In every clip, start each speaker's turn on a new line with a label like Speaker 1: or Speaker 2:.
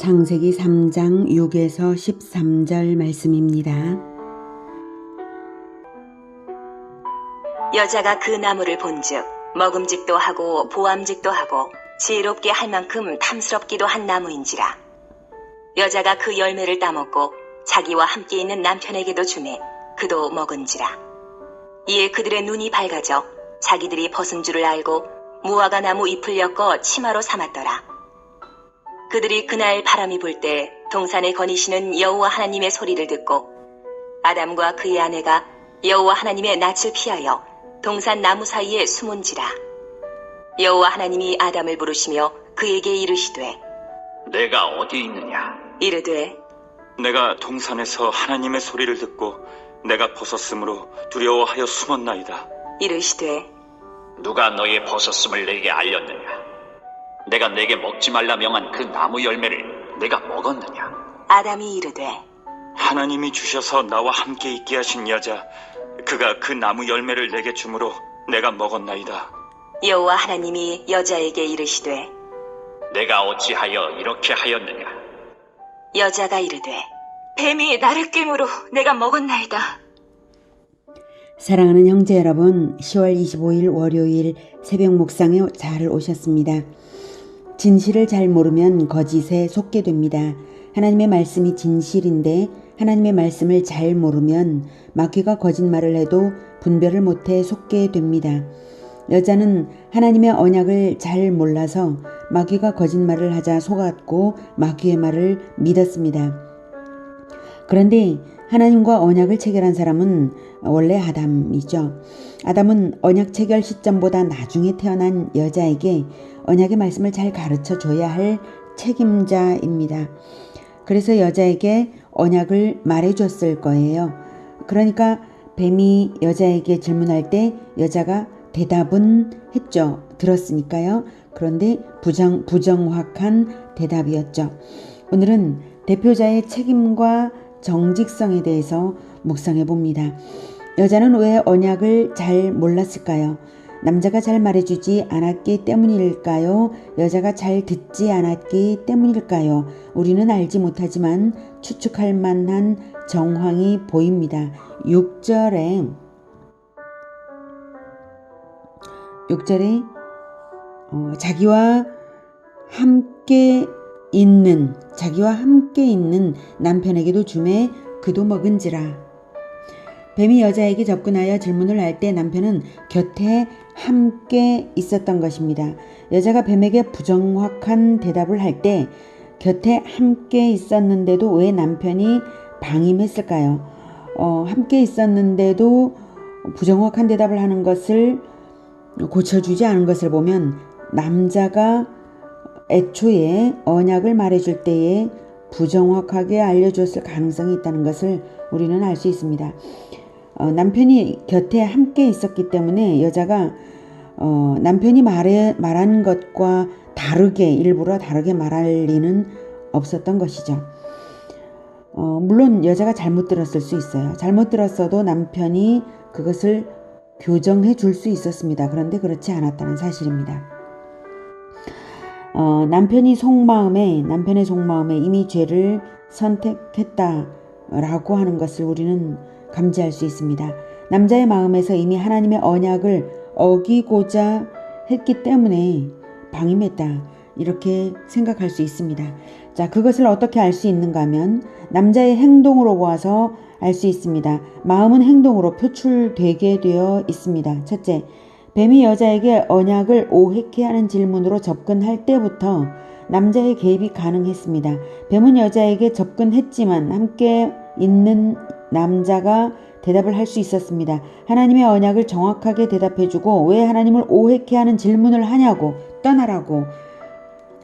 Speaker 1: 창세기 3장 6에서 13절 말씀입니다.
Speaker 2: 여자가 그 나무를 본즉 먹음직도 하고 보암직도 하고 지혜롭게 할 만큼 탐스럽기도 한 나무인지라. 여자가 그 열매를 따먹고 자기와 함께 있는 남편에게도 주매 그도 먹은지라. 이에 그들의 눈이 밝아져 자기들이 벗은 줄을 알고 무화과 나무 잎을 엮어 치마로 삼았더라. 그들이 그날 바람이 불 때 동산에 거니시는 여호와 하나님의 소리를 듣고 아담과 그의 아내가 여호와 하나님의 낯을 피하여 동산 나무 사이에 숨은지라. 여호와 하나님이 아담을 부르시며 그에게 이르시되
Speaker 3: 내가 어디 있느냐?
Speaker 2: 이르되
Speaker 3: 내가 동산에서 하나님의 소리를 듣고 내가 벗었으므로 두려워하여 숨었나이다.
Speaker 2: 이르시되
Speaker 3: 누가 너의 벗었음을 내게 알렸느냐? 내가 내게 먹지 말라 명한 그 나무 열매를 내가 먹었느냐?
Speaker 2: 아담이 이르되
Speaker 3: 하나님이 주셔서 나와 함께 있게 하신 여자, 그가 그 나무 열매를 내게 주므로 내가 먹었나이다.
Speaker 2: 여호와 하나님이 여자에게 이르시되
Speaker 3: 내가 어찌하여 이렇게 하였느냐?
Speaker 2: 여자가 이르되 뱀이 나를 꿰므로 내가 먹었나이다.
Speaker 1: 사랑하는 형제 여러분, 10월 25일 월요일 새벽 묵상에 잘 오셨습니다. 진실을 잘 모르면 거짓에 속게 됩니다. 하나님의 말씀이 진실인데 하나님의 말씀을 잘 모르면 마귀가 거짓말을 해도 분별을 못해 속게 됩니다. 여자는 하나님의 언약을 잘 몰라서 마귀가 거짓말을 하자 속았고 마귀의 말을 믿었습니다. 그런데 하나님과 언약을 체결한 사람은 원래 아담이죠. 아담은 언약 체결 시점보다 나중에 태어난 여자에게 언약의 말씀을 잘 가르쳐 줘야 할 책임자입니다. 그래서 여자에게 언약을 말해줬을 거예요. 그러니까 뱀이 여자에게 질문할 때 여자가 대답은 했죠. 들었으니까요. 그런데 부정확한 대답이었죠. 오늘은 대표자의 책임과 정직성에 대해서 묵상해 봅니다. 여자는 왜 언약을 잘 몰랐을까요? 남자가 잘 말해주지 않았기 때문일까요? 여자가 잘 듣지 않았기 때문일까요? 우리는 알지 못하지만 추측할 만한 정황이 보입니다. 6절에 자기와 함께 있는 남편에게도 주매 그도 먹은지라. 뱀이 여자에게 접근하여 질문을 할 때 남편은 곁에 함께 있었던 것입니다. 여자가 뱀에게 부정확한 대답을 할 때 곁에 함께 있었는데도 왜 남편이 방임했을까요? 함께 있었는데도 부정확한 대답을 하는 것을 고쳐주지 않은 것을 보면 남자가 애초에 언약을 말해줄 때에 부정확하게 알려줬을 가능성이 있다는 것을 우리는 알 수 있습니다. 남편이 곁에 함께 있었기 때문에 여자가 남편이 말하는 것과 일부러 다르게 말할 리는 없었던 것이죠. 물론 여자가 잘못 들었을 수 있어요. 잘못 들었어도 남편이 그것을 교정해 줄 수 있었습니다. 그런데 그렇지 않았다는 사실입니다. 남편의 속마음에 이미 죄를 선택했다라고 하는 것을 우리는 감지할 수 있습니다. 남자의 마음에서 이미 하나님의 언약을 어기고자 했기 때문에 방임했다. 이렇게 생각할 수 있습니다. 자, 그것을 어떻게 알 수 있는가 하면 남자의 행동으로 보아서 알 수 있습니다. 마음은 행동으로 표출되게 되어 있습니다. 첫째, 뱀이 여자에게 언약을 오해케 하는 질문으로 접근할 때부터 남자의 개입이 가능했습니다. 뱀은 여자에게 접근했지만 함께 있는 남자가 대답을 할 수 있었습니다. 하나님의 언약을 정확하게 대답해주고 왜 하나님을 오해케 하는 질문을 하냐고 떠나라고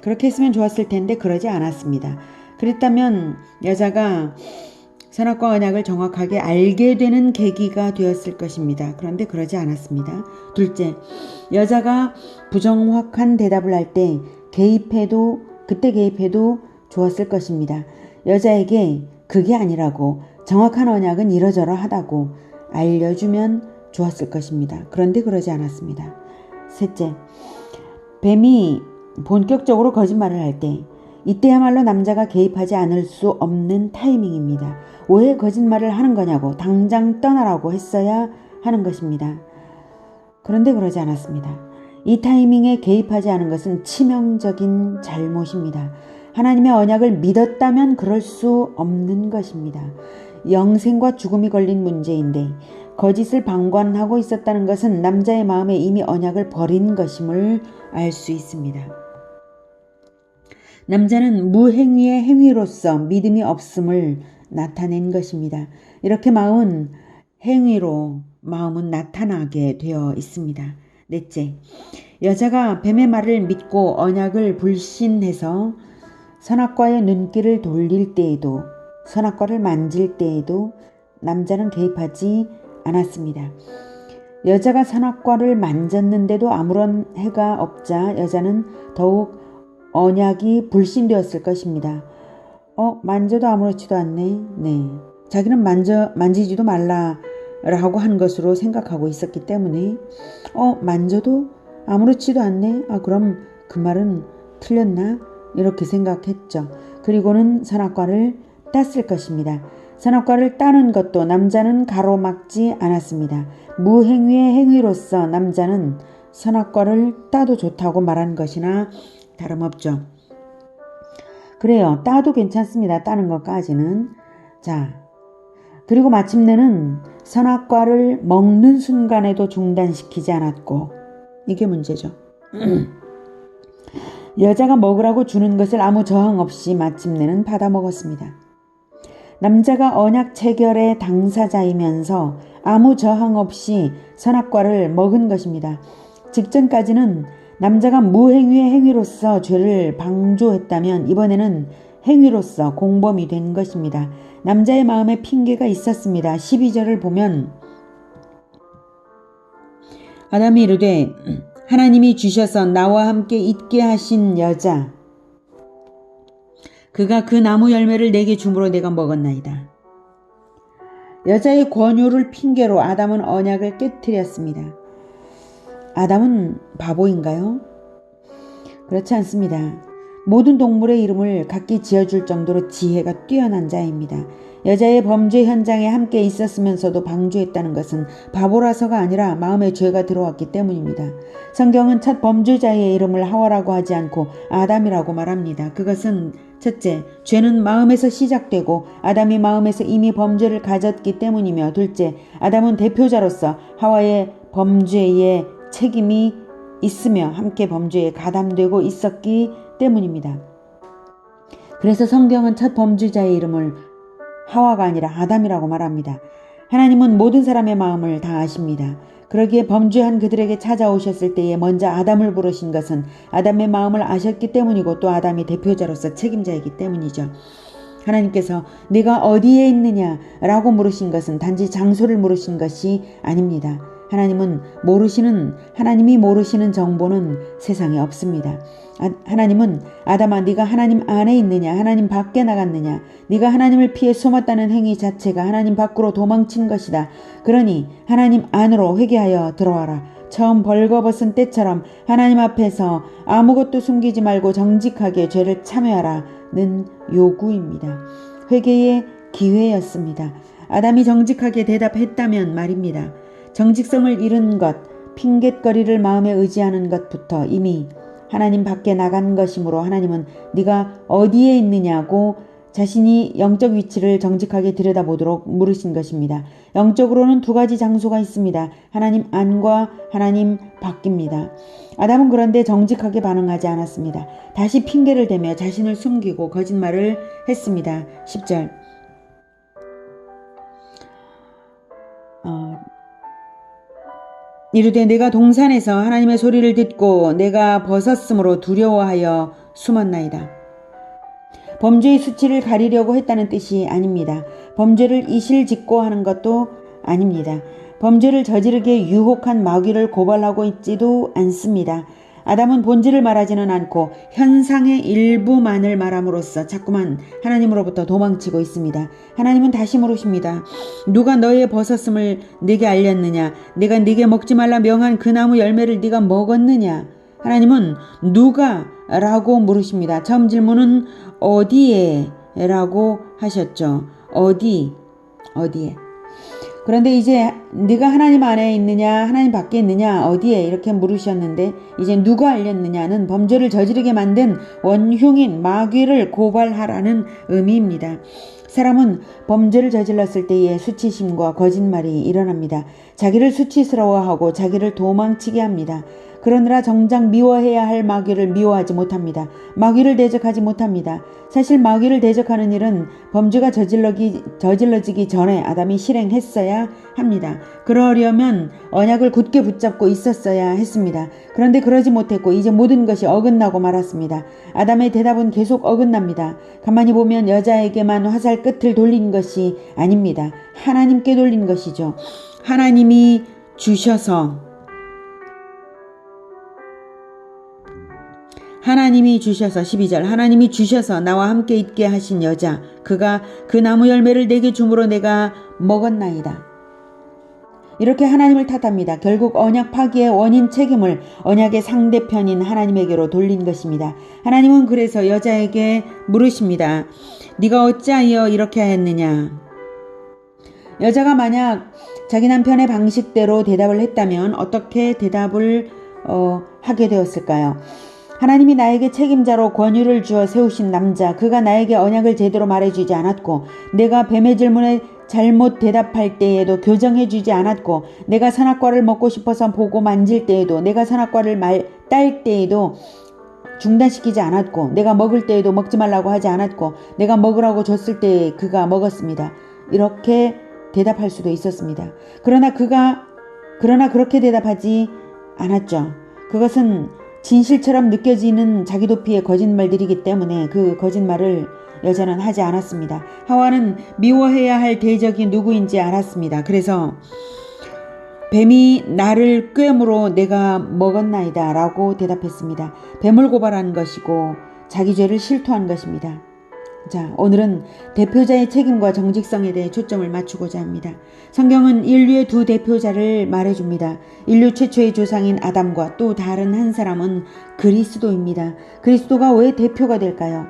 Speaker 1: 그렇게 했으면 좋았을 텐데 그러지 않았습니다. 그랬다면 여자가 선악과 언약을 정확하게 알게 되는 계기가 되었을 것입니다. 그런데 그러지 않았습니다. 둘째, 여자가 부정확한 대답을 할 때 그때 개입해도 좋았을 것입니다. 여자에게 그게 아니라고 정확한 언약은 이러저러하다고 알려주면 좋았을 것입니다. 그런데 그러지 않았습니다. 셋째, 뱀이 본격적으로 거짓말을 할 때 이때야말로 남자가 개입하지 않을 수 없는 타이밍입니다. 왜 거짓말을 하는 거냐고 당장 떠나라고 했어야 하는 것입니다. 그런데 그러지 않았습니다. 이 타이밍에 개입하지 않은 것은 치명적인 잘못입니다. 하나님의 언약을 믿었다면 그럴 수 없는 것입니다. 영생과 죽음이 걸린 문제인데 거짓을 방관하고 있었다는 것은 남자의 마음에 이미 언약을 버린 것임을 알 수 있습니다. 남자는 무행위의 행위로서 믿음이 없음을 나타낸 것입니다. 이렇게 마음은 행위로 마음은 나타나게 되어 있습니다. 넷째, 여자가 뱀의 말을 믿고 언약을 불신해서 선악과의 눈길을 돌릴 때에도 선악과를 만질 때에도 남자는 개입하지 않았습니다. 여자가 선악과를 만졌는데도 아무런 해가 없자 여자는 더욱 언약이 불신되었을 것입니다. 만져도 아무렇지도 않네. 네. 자기는 만지지도 말라라고 한 것으로 생각하고 있었기 때문에 만져도 아무렇지도 않네. 그럼 그 말은 틀렸나? 이렇게 생각했죠. 그리고는 선악과를 땄을 것입니다. 선악과를 따는 것도 남자는 가로막지 않았습니다. 무행위의 행위로서 남자는 선악과를 따도 좋다고 말한 것이나 다름없죠. 그래요. 따도 괜찮습니다. 따는 것까지는. 자, 그리고 마침내는 선악과를 먹는 순간에도 중단시키지 않았고, 이게 문제죠. 여자가 먹으라고 주는 것을 아무 저항 없이 마침내는 받아 먹었습니다. 남자가 언약 체결의 당사자이면서 아무 저항 없이 선악과를 먹은 것입니다. 직전까지는 남자가 무행위의 행위로서 죄를 방조했다면 이번에는 행위로서 공범이 된 것입니다. 남자의 마음에 핑계가 있었습니다. 12절을 보면 아담이 이르되 하나님이 주셔서 나와 함께 있게 하신 여자 그가 그 나무 열매를 내게 주므로 내가 먹었나이다. 여자의 권유를 핑계로 아담은 언약을 깨뜨렸습니다. 아담은 바보인가요? 그렇지 않습니다. 모든 동물의 이름을 각기 지어줄 정도로 지혜가 뛰어난 자입니다. 여자의 범죄 현장에 함께 있었으면서도 방조했다는 것은 바보라서가 아니라 마음에 죄가 들어왔기 때문입니다. 성경은 첫 범죄자의 이름을 하와라고 하지 않고 아담이라고 말합니다. 그것은 첫째, 죄는 마음에서 시작되고 아담이 마음에서 이미 범죄를 가졌기 때문이며 둘째, 아담은 대표자로서 하와의 범죄에 책임이 있으며 함께 범죄에 가담되고 있었기 때문입니다. 그래서 성경은 첫 범죄자의 이름을 하와가 아니라 아담이라고 말합니다. 하나님은 모든 사람의 마음을 다 아십니다. 그러기에 범죄한 그들에게 찾아오셨을 때에 먼저 아담을 부르신 것은 아담의 마음을 아셨기 때문이고 또 아담이 대표자로서 책임자이기 때문이죠. 하나님께서 네가 어디에 있느냐라고 물으신 것은 단지 장소를 물으신 것이 아닙니다. 하나님이 모르시는 정보는 세상에 없습니다. 하나님은 아담아 네가 하나님 안에 있느냐 하나님 밖에 나갔느냐 네가 하나님을 피해 숨었다는 행위 자체가 하나님 밖으로 도망친 것이다. 그러니 하나님 안으로 회개하여 들어와라. 처음 벌거벗은 때처럼 하나님 앞에서 아무것도 숨기지 말고 정직하게 죄를 참여하라는 요구입니다. 회개의 기회였습니다. 아담이 정직하게 대답했다면 말입니다. 정직성을 잃은 것, 핑곗거리를 마음에 의지하는 것부터 이미 하나님 밖에 나간 것이므로 하나님은 네가 어디에 있느냐고 자신이 영적 위치를 정직하게 들여다보도록 물으신 것입니다. 영적으로는 두 가지 장소가 있습니다. 하나님 안과 하나님 밖입니다. 아담은 그런데 정직하게 반응하지 않았습니다. 다시 핑계를 대며 자신을 숨기고 거짓말을 했습니다. 10절 이르되 내가 동산에서 하나님의 소리를 듣고 내가 벗었으므로 두려워하여 숨었나이다. 범죄의 수치를 가리려고 했다는 뜻이 아닙니다. 범죄를 이실직고 하는 것도 아닙니다. 범죄를 저지르게 유혹한 마귀를 고발하고 있지도 않습니다. 아담은 본질을 말하지는 않고 현상의 일부만을 말함으로써 자꾸만 하나님으로부터 도망치고 있습니다. 하나님은 다시 물으십니다. 누가 너의 벗었음을 네게 알렸느냐? 내가 네게 먹지 말라 명한 그 나무 열매를 네가 먹었느냐? 하나님은 누가? 라고 물으십니다. 처음 질문은 어디에? 라고 하셨죠. 어디에? 그런데 이제 네가 하나님 안에 있느냐 하나님 밖에 있느냐 어디에 이렇게 물으셨는데 이제 누가 알렸느냐는 범죄를 저지르게 만든 원흉인 마귀를 고발하라는 의미입니다. 사람은 범죄를 저질렀을 때에 수치심과 거짓말이 일어납니다. 자기를 수치스러워하고 자기를 도망치게 합니다. 그러느라 정작 미워해야 할 마귀를 미워하지 못합니다. 마귀를 대적하지 못합니다. 사실 마귀를 대적하는 일은 범죄가 저질러지기 전에 아담이 실행했어야 합니다. 그러려면 언약을 굳게 붙잡고 있었어야 했습니다. 그런데 그러지 못했고 이제 모든 것이 어긋나고 말았습니다. 아담의 대답은 계속 어긋납니다. 가만히 보면 여자에게만 화살 끝을 돌린 것이 아닙니다. 하나님께 돌린 것이죠. 하나님이 주셔서 하나님이 주셔서 12절 하나님이 주셔서 나와 함께 있게 하신 여자 그가 그 나무 열매를 내게 주므로 내가 먹었나이다. 이렇게 하나님을 탓합니다. 결국 언약 파기의 원인 책임을 언약의 상대편인 하나님에게로 돌린 것입니다. 하나님은 그래서 여자에게 물으십니다. 네가 어찌하여 이렇게 하였느냐. 여자가 만약 자기 남편의 방식대로 대답을 했다면 어떻게 대답을 하게 되었을까요? 하나님이 나에게 책임자로 권위를 주어 세우신 남자 그가 나에게 언약을 제대로 말해주지 않았고 내가 뱀의 질문에 잘못 대답할 때에도 교정해주지 않았고 내가 선악과를 먹고 싶어서 보고 만질 때에도 내가 선악과를 딸 때에도 중단시키지 않았고 내가 먹을 때에도 먹지 말라고 하지 않았고 내가 먹으라고 줬을 때 그가 먹었습니다. 이렇게 대답할 수도 있었습니다. 그러나 그렇게 대답하지 않았죠. 그것은 진실처럼 느껴지는 자기 도피의 거짓말들이기 때문에 그 거짓말을 여자는 하지 않았습니다. 하와는 미워해야 할 대적이 누구인지 알았습니다. 그래서 뱀이 나를 꾀므로 내가 먹었나이다 라고 대답했습니다. 뱀을 고발한 것이고 자기 죄를 실토한 것입니다. 자, 오늘은 대표자의 책임과 정직성에 대해 초점을 맞추고자 합니다. 성경은 인류의 두 대표자를 말해줍니다. 인류 최초의 조상인 아담과 또 다른 한 사람은 그리스도입니다. 그리스도가 왜 대표가 될까요?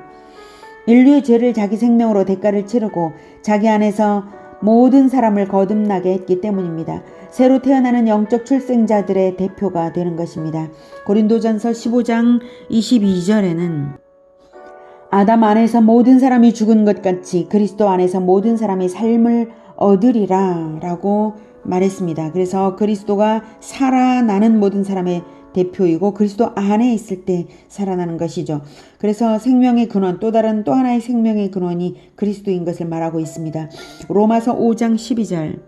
Speaker 1: 인류의 죄를 자기 생명으로 대가를 치르고 자기 안에서 모든 사람을 거듭나게 했기 때문입니다. 새로 태어나는 영적 출생자들의 대표가 되는 것입니다. 고린도전서 15장 22절에는 아담 안에서 모든 사람이 죽은 것 같이 그리스도 안에서 모든 사람이 삶을 얻으리라 라고 말했습니다. 그래서 그리스도가 살아나는 모든 사람의 대표이고 그리스도 안에 있을 때 살아나는 것이죠. 그래서 생명의 근원 또 하나의 생명의 근원이 그리스도인 것을 말하고 있습니다. 로마서 5장 12절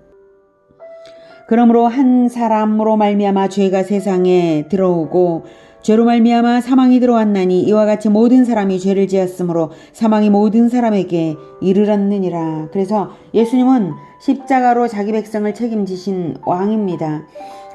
Speaker 1: 그러므로 한 사람으로 말미암아 죄가 세상에 들어오고 죄로 말미암아 사망이 들어왔나니 이와 같이 모든 사람이 죄를 지었으므로 사망이 모든 사람에게 이르렀느니라. 그래서 예수님은 십자가로 자기 백성을 책임지신 왕입니다.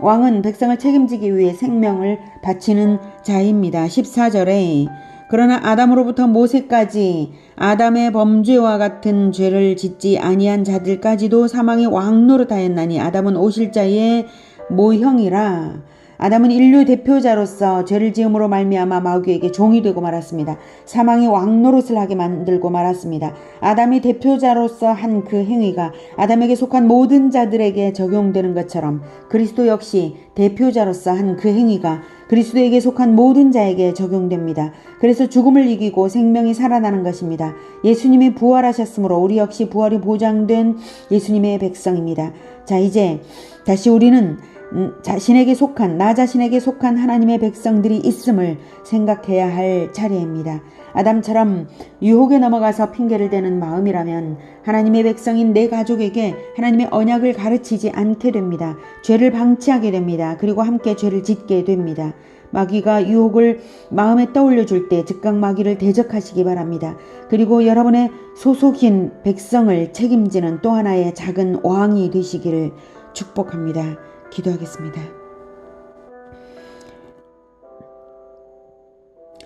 Speaker 1: 왕은 백성을 책임지기 위해 생명을 바치는 자입니다. 14절에 그러나 아담으로부터 모세까지 아담의 범죄와 같은 죄를 짓지 아니한 자들까지도 사망의 왕노릇하였나니 아담은 오실자의 모형이라. 아담은 인류 대표자로서 죄를 지음으로 말미암아 마귀에게 종이 되고 말았습니다. 사망의 왕노릇을 하게 만들고 말았습니다. 아담이 대표자로서 한 그 행위가 아담에게 속한 모든 자들에게 적용되는 것처럼 그리스도 역시 대표자로서 한 그 행위가 그리스도에게 속한 모든 자에게 적용됩니다. 그래서 죽음을 이기고 생명이 살아나는 것입니다. 예수님이 부활하셨으므로 우리 역시 부활이 보장된 예수님의 백성입니다. 자, 이제 다시 우리는 나 자신에게 속한 하나님의 백성들이 있음을 생각해야 할 차례입니다. 아담처럼 유혹에 넘어가서 핑계를 대는 마음이라면 하나님의 백성인 내 가족에게 하나님의 언약을 가르치지 않게 됩니다. 죄를 방치하게 됩니다. 그리고 함께 죄를 짓게 됩니다. 마귀가 유혹을 마음에 떠올려 줄 때 즉각 마귀를 대적하시기 바랍니다. 그리고 여러분의 소속인 백성을 책임지는 또 하나의 작은 왕이 되시기를 축복합니다. 기도하겠습니다.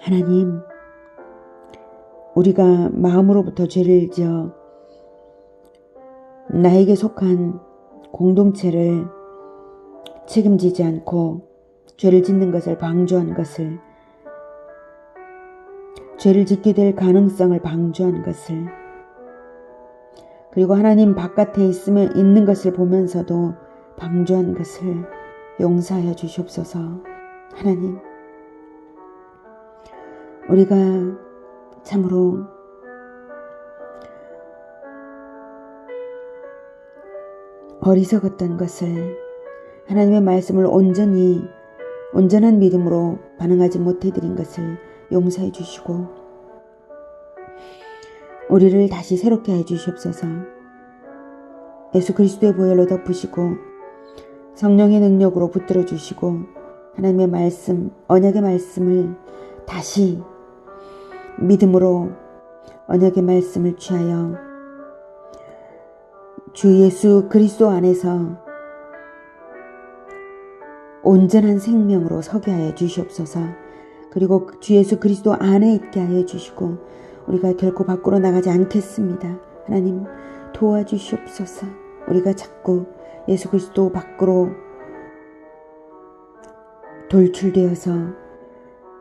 Speaker 1: 하나님, 우리가 마음으로부터 죄를 지어 나에게 속한 공동체를 책임지지 않고 죄를 짓는 것을 방조한 것을, 죄를 짓게 될 가능성을 방조한 것을, 그리고 하나님 바깥에 있는 것을 보면서도 방조한 것을 용서하여 주시옵소서. 하나님, 우리가 참으로 어리석었던 것을, 하나님의 말씀을 온전한 믿음으로 반응하지 못해드린 것을 용서해 주시고 우리를 다시 새롭게 해 주시옵소서. 예수 그리스도의 보혈로 덮으시고 성령의 능력으로 붙들어 주시고 하나님의 말씀, 언약의 말씀을 다시 믿음으로 언약의 말씀을 취하여 주 예수 그리스도 안에서 온전한 생명으로 서게 하여 주시옵소서. 그리고 주 예수 그리스도 안에 있게 하여 주시고 우리가 결코 밖으로 나가지 않겠습니다. 하나님 도와주시옵소서. 우리가 자꾸 예수 그리스도 밖으로 돌출되어서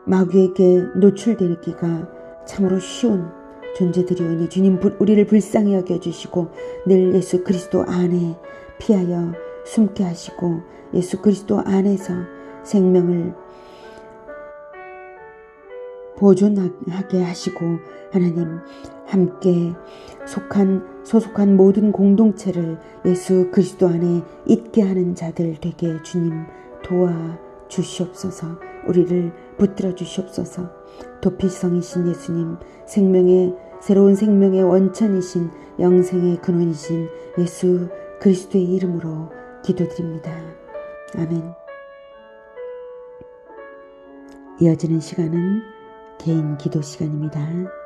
Speaker 1: 마귀에게 노출되기가 참으로 쉬운 존재들이오니 주님 우리를 불쌍히 여겨주시고 늘 예수 그리스도 안에 피하여 숨게 하시고 예수 그리스도 안에서 생명을 보존하게 하시고 하나님 함께 소속한 모든 공동체를 예수 그리스도 안에 있게 하는 자들 되게 주님 도와주시옵소서. 우리를 붙들어 주시옵소서. 도피성이신 예수님, 새로운 생명의 원천이신 영생의 근원이신 예수 그리스도의 이름으로 기도드립니다. 아멘. 이어지는 시간은 개인 기도 시간입니다.